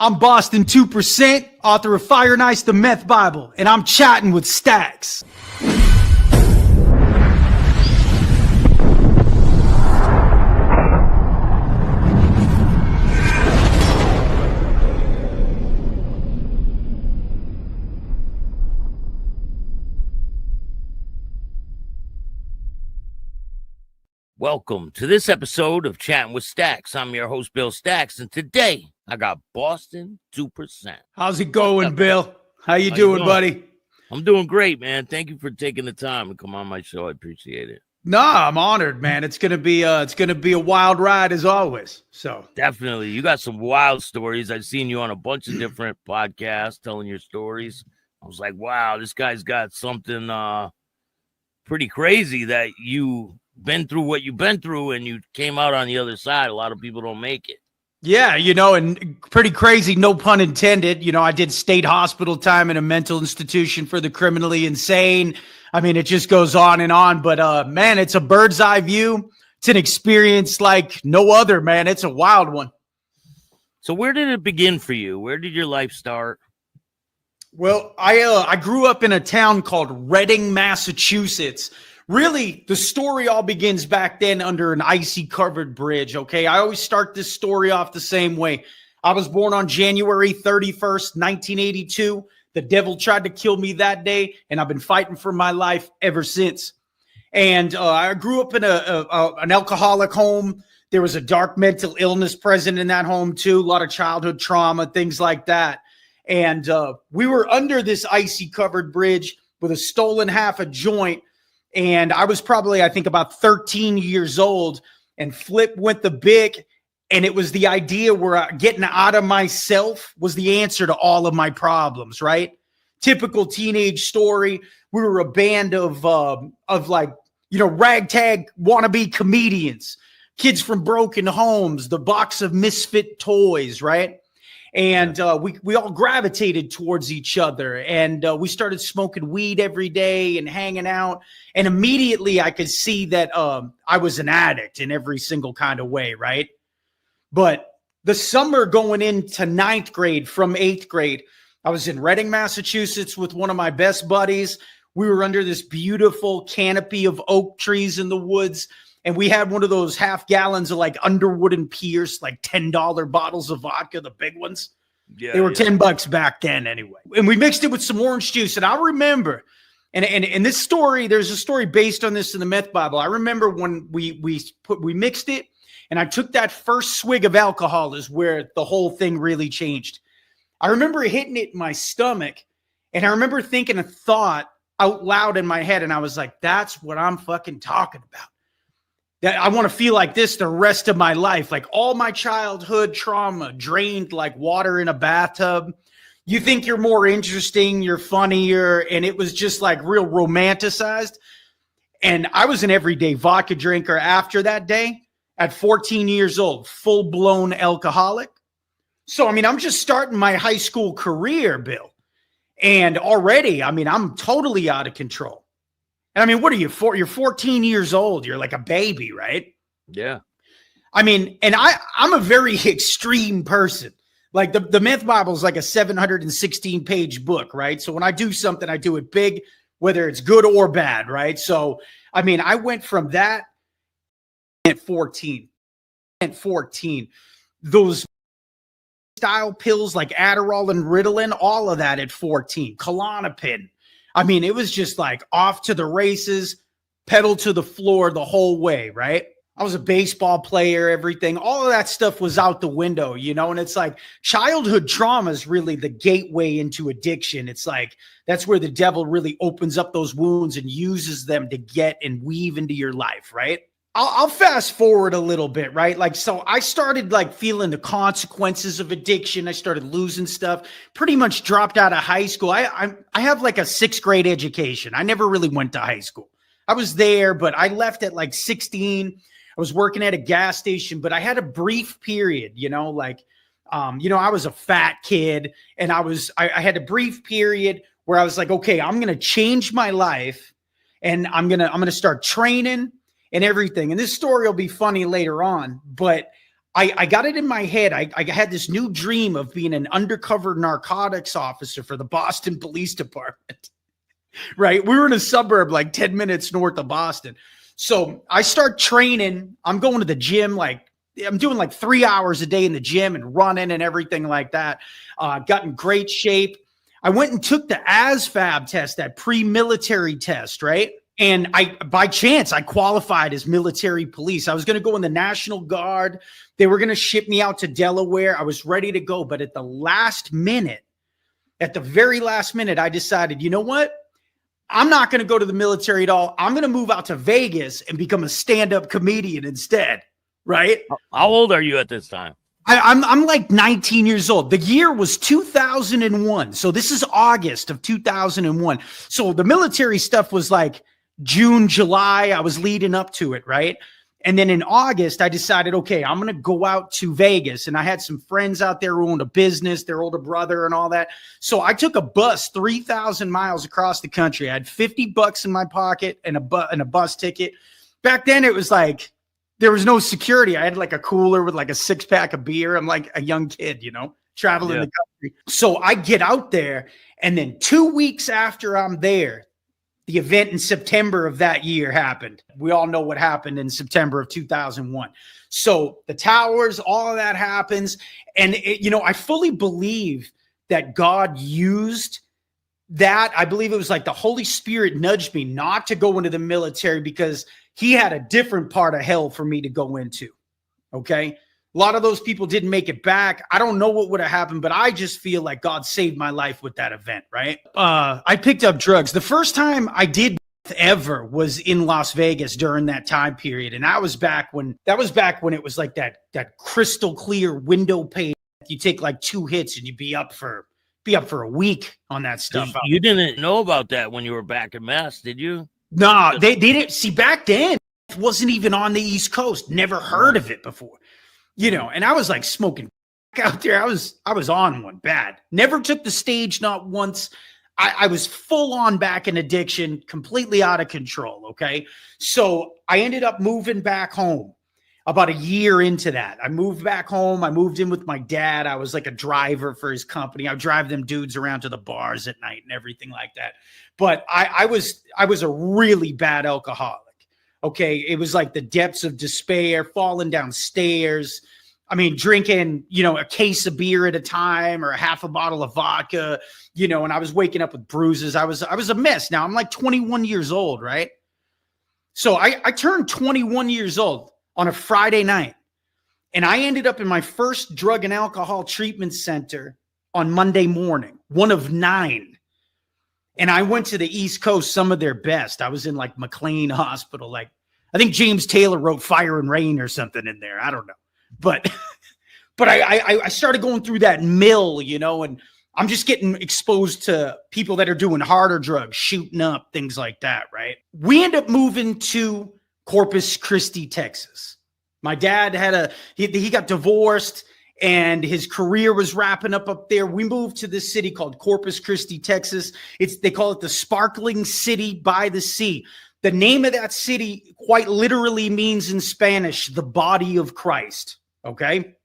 I'm Boston 2%, author of Fire and Ice, the Meth Bible, and I'm chatting with Staxx. Welcome to this episode of Chatting with Staxx. I'm your host, Bill Staxx, and today I got Boston 2%. How's it going, Bill? How you doing, buddy? I'm doing great, man. Thank you for taking the time to come on my show. I appreciate it. Nah, I'm honored, man. It's gonna be a wild ride as always. So definitely, you got some wild stories. I've seen you on a bunch of different podcasts telling your stories. I was like, wow, this guy's got something pretty crazy that you been through what you've been through and you came out on the other side. A lot of people don't make it. Yeah, and pretty crazy, no pun intended. I did state hospital time in a mental institution for the criminally insane. I mean, it just goes on and on, but man, it's a bird's eye view. It's an experience like no other, man. It's a wild one. So where did it begin for you? Where did your life start? Well, I grew up in a town called Reading, Massachusetts. Really, the story all begins back then under an icy covered bridge, okay? I always start this story off the same way. I was born on January 31st, 1982. The devil tried to kill me that day, and I've been fighting for my life ever since. And I grew up in an alcoholic home. There was a dark mental illness present in that home, too. A lot of childhood trauma, things like that. And we were under this icy covered bridge with a stolen half a joint. And I was probably, I think, about 13 years old, and flip went the big. And it was the idea where getting out of myself was the answer to all of my problems, right? Typical teenage story. We were a band of ragtag wannabe comedians, kids from broken homes, the box of misfit toys, right? And we all gravitated towards each other, and we started smoking weed every day and hanging out. And immediately I could see that I was an addict in every single kind of way, right? But the summer going into 9th grade from 8th grade, I was in Reading, Massachusetts with one of my best buddies. We were under this beautiful canopy of oak trees in the woods. And we had one of those half gallons of like Underwood and Pierce, like $10 bottles of vodka, the big ones. Yeah, they were $10 back then anyway. And we mixed it with some orange juice. And I remember, and this story, there's a story based on this in the Meth Bible. I remember when we mixed it, and I took that first swig of alcohol is where the whole thing really changed. I remember hitting it in my stomach, and I remember thinking a thought out loud in my head. And I was like, that's what I'm fucking talking about. That I want to feel like this the rest of my life. Like all my childhood trauma drained like water in a bathtub. You think you're more interesting, you're funnier, and it was just like real romanticized. And I was an everyday vodka drinker after that day at 14 years old, full-blown alcoholic. So, I mean, I'm just starting my high school career, Bill. And already, I mean, I'm totally out of control. And I mean, what are you for? You're 14 years old. You're like a baby, right? Yeah. I mean, and I'm a very extreme person. Like the Meth Bible is like a 716-page book, right? So when I do something, I do it big, whether it's good or bad, right? So, I mean, I went from that at 14. Those style pills like Adderall and Ritalin, all of that at 14. Klonopin. I mean, it was just like off to the races, pedal to the floor the whole way, right? I was a baseball player, everything. All of that stuff was out the window, and it's like childhood trauma is really the gateway into addiction. It's like that's where the devil really opens up those wounds and uses them to get and weave into your life, right? I'll fast forward a little bit, right? Like, so I started like feeling the consequences of addiction. I started losing stuff, pretty much dropped out of high school. I have like a 6th grade education. I never really went to high school. I was there, but I left at like 16. I was working at a gas station, but I had a brief period, I was a fat kid, and I had a brief period where I was like, okay, I'm going to change my life, and I'm going to start training and everything. And this story will be funny later on, but I got it in my head. I had this new dream of being an undercover narcotics officer for the Boston Police Department. Right. We were in a suburb like 10 minutes north of Boston. So I start training. I'm going to the gym. Like I'm doing like 3 hours a day in the gym and running and everything like that. Got in great shape. I went and took the ASVAB test, that pre-military test, right? And by chance, I qualified as military police. I was going to go in the National Guard. They were going to ship me out to Delaware. I was ready to go. But at the very last minute, I decided, you know what? I'm not going to go to the military at all. I'm going to move out to Vegas and become a stand-up comedian instead, right? How old are you at this time? I'm like 19 years old. The year was 2001. So this is August of 2001. So the military stuff was like June, July. I was leading up to it, right? And then in August, I decided, okay, I'm going to go out to Vegas. And I had some friends out there who owned a business, their older brother and all that. So I took a bus 3,000 miles across the country. I had $50 in my pocket and a bus ticket. Back then, it was like, there was no security. I had like a cooler with like a 6-pack of beer. I'm like a young kid, traveling the country. So I get out there. And then 2 weeks after I'm there, the event in September of that year happened. We all know what happened in September of 2001. So the towers, all of that happens. And, I fully believe that God used that. I believe it was like the Holy Spirit nudged me not to go into the military because he had a different part of hell for me to go into. Okay. A lot of those people didn't make it back. I don't know what would have happened, but I just feel like God saved my life with that event, right? I picked up drugs. The first time I did ever was in Las Vegas during that time period. And that was back when it was like that crystal clear window pane. You take like 2 hits and you'd be up for a week on that stuff. You didn't know about that when you were back in Mass, did you? No, they didn't. See, back then, it wasn't even on the East Coast. Never heard of it before. And I was like smoking out there. I was on one bad. Never took the stage, not once. I was full on back in addiction, completely out of control. Okay. So I ended up moving back home about a year into that. I moved back home. I moved in with my dad. I was like a driver for his company. I would drive them dudes around to the bars at night and everything like that. But I was a really bad alcoholic. Okay. It was like the depths of despair, falling downstairs. I mean, drinking, a case of beer at a time or a half a bottle of vodka, and I was waking up with bruises. I was a mess. Now I'm like 21 years old. Right. So I turned 21 years old on a Friday night, and I ended up in my first drug and alcohol treatment center on Monday morning, one of 9. And I went to the East Coast, some of their best. I was in like McLean Hospital. Like, I think James Taylor wrote Fire and Rain or something in there. I don't know. But I started going through that mill, and I'm just getting exposed to people that are doing harder drugs, shooting up, things like that, right? We end up moving to Corpus Christi, Texas. My dad he got divorced and his career was wrapping up there. We moved to this city called Corpus Christi, Texas. They call it the Sparkling City by the Sea. The name of that city quite literally means in Spanish, the body of Christ. Okay.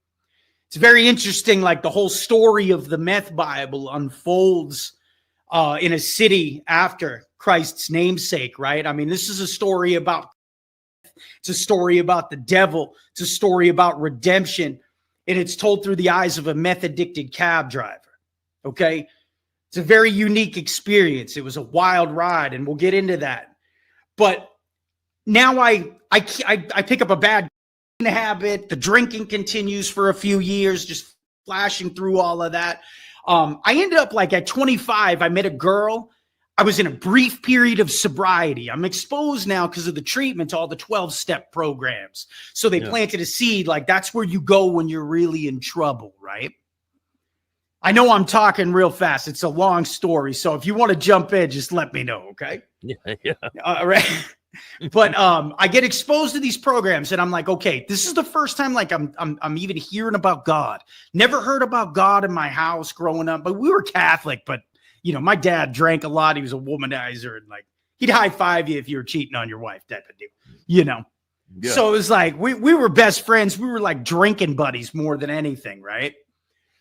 It's very interesting. Like the whole story of the Meth Bible unfolds in a city after Christ's namesake, right? I mean, this is a story about the devil. It's a story about redemption. And it's told through the eyes of a meth-addicted cab driver, okay? It's a very unique experience. It was a wild ride, and we'll get into that. But now I pick up a bad habit. The drinking continues for a few years, just flashing through all of that. I ended up like at 25, I met a girl. I was in a brief period of sobriety. I'm exposed now because of the treatment to all the 12-step programs. So they planted a seed, like that's where you go when you're really in trouble, right? I know I'm talking real fast. It's a long story. So if you want to jump in, just let me know, okay? Yeah. All right. But I get exposed to these programs and I'm like, okay, this is the first time like I'm even hearing about God. Never heard about God in my house growing up, but we were Catholic, but my dad drank a lot. He was a womanizer and like he'd high five you if you were cheating on your wife, type of deal, Yeah. So it was like we were best friends. We were like drinking buddies more than anything, right?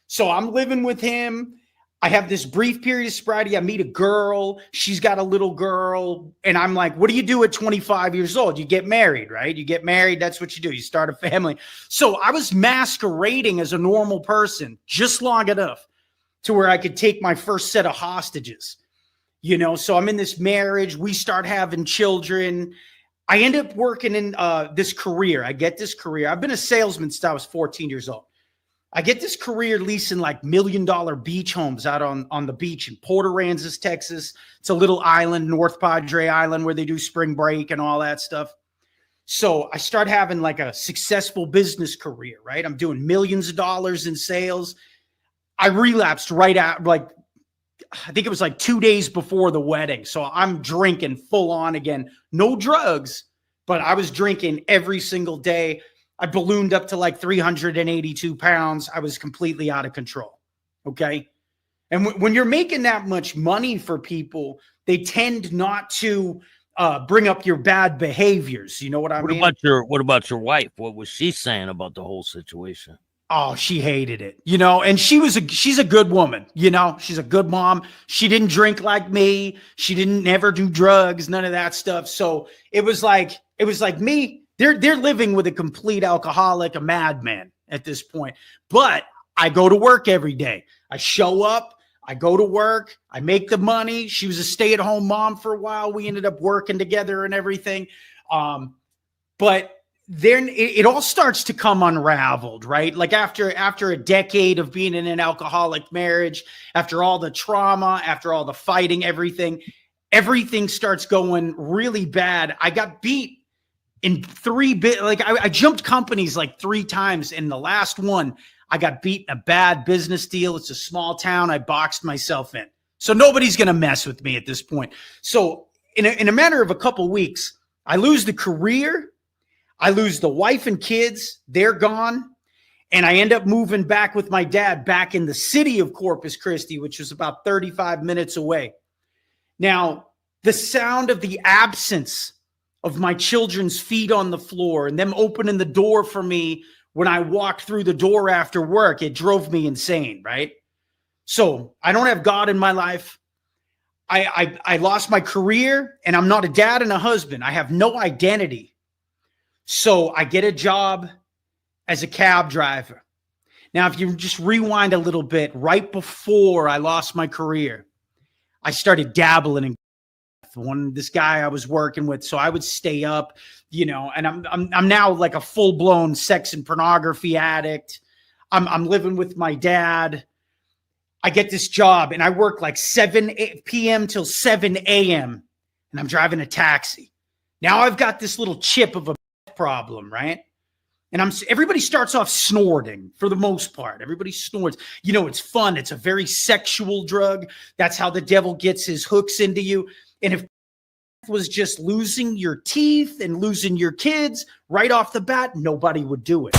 So I'm living with him. I have this brief period of sobriety. I meet a girl. She's got a little girl. And I'm like, what do you do at 25 years old? You get married, right? You get married. That's what you do. You start a family. So I was masquerading as a normal person just long enough to where I could take my first set of hostages, you know? So I'm in this marriage. We start having children. I end up working in this career. I get this career. I've been a salesman since I was 14 years old. I get this career leasing like $1 million beach homes out on the beach in Port Aransas, Texas. It's a little island, North Padre Island, where they do spring break and all that stuff. So I start having like a successful business career, right? I'm doing millions of dollars in sales. I relapsed right out, like, I think it was like 2 days before the wedding. So I'm drinking full on again. No drugs, but I was drinking every single day. I ballooned up to like 382 pounds. I was completely out of control. Okay. And when you're making that much money for people, they tend not to bring up your bad behaviors. You know what I mean? What about your wife? What was she saying about the whole situation? Oh, she hated it, you know, and she's a good woman, you know, she's a good mom. She didn't drink like me. She didn't never do drugs, none of that stuff. So it was like me. They're living with a complete alcoholic, a madman at this point. But I go to work every day. I show up, I go to work, I make the money. She was a stay-at-home mom for a while. We ended up working together and everything. But then it all starts to come unraveled, right? Like after a decade of being in an alcoholic marriage, after all the trauma, after all the fighting, everything starts going really bad. I got beat in I jumped companies like 3 times. In the last one, I got beat in a bad business deal. It's a small town. I boxed myself in. So nobody's going to mess with me at this point. So in a matter of a couple weeks, I lose the career. I lose the wife and kids. They're gone. And I end up moving back with my dad back in the city of Corpus Christi, which was about 35 minutes away. Now, the sound of the absence of my children's feet on the floor and them opening the door for me when I walked through the door after work, it drove me insane, right? So I don't have God in my life. I lost my career, and I'm not a dad and a husband. I have no identity. So I get a job as a cab driver. Now, if you just rewind a little bit, right before I lost my career, I started dabbling in this guy I was working with. So I would stay up, you know, and I'm now like a full-blown sex and pornography addict. I'm living with my dad. I get this job and I work like 7 p.m. till 7 a.m. and I'm driving a taxi. Now I've got this little chip of a problem, right? And everybody starts off snorting for the most part. Everybody snorts. You know, it's fun. It's a very sexual drug. That's how the devil gets his hooks into you. And if was just losing your teeth and losing your kids right off the bat, nobody would do it.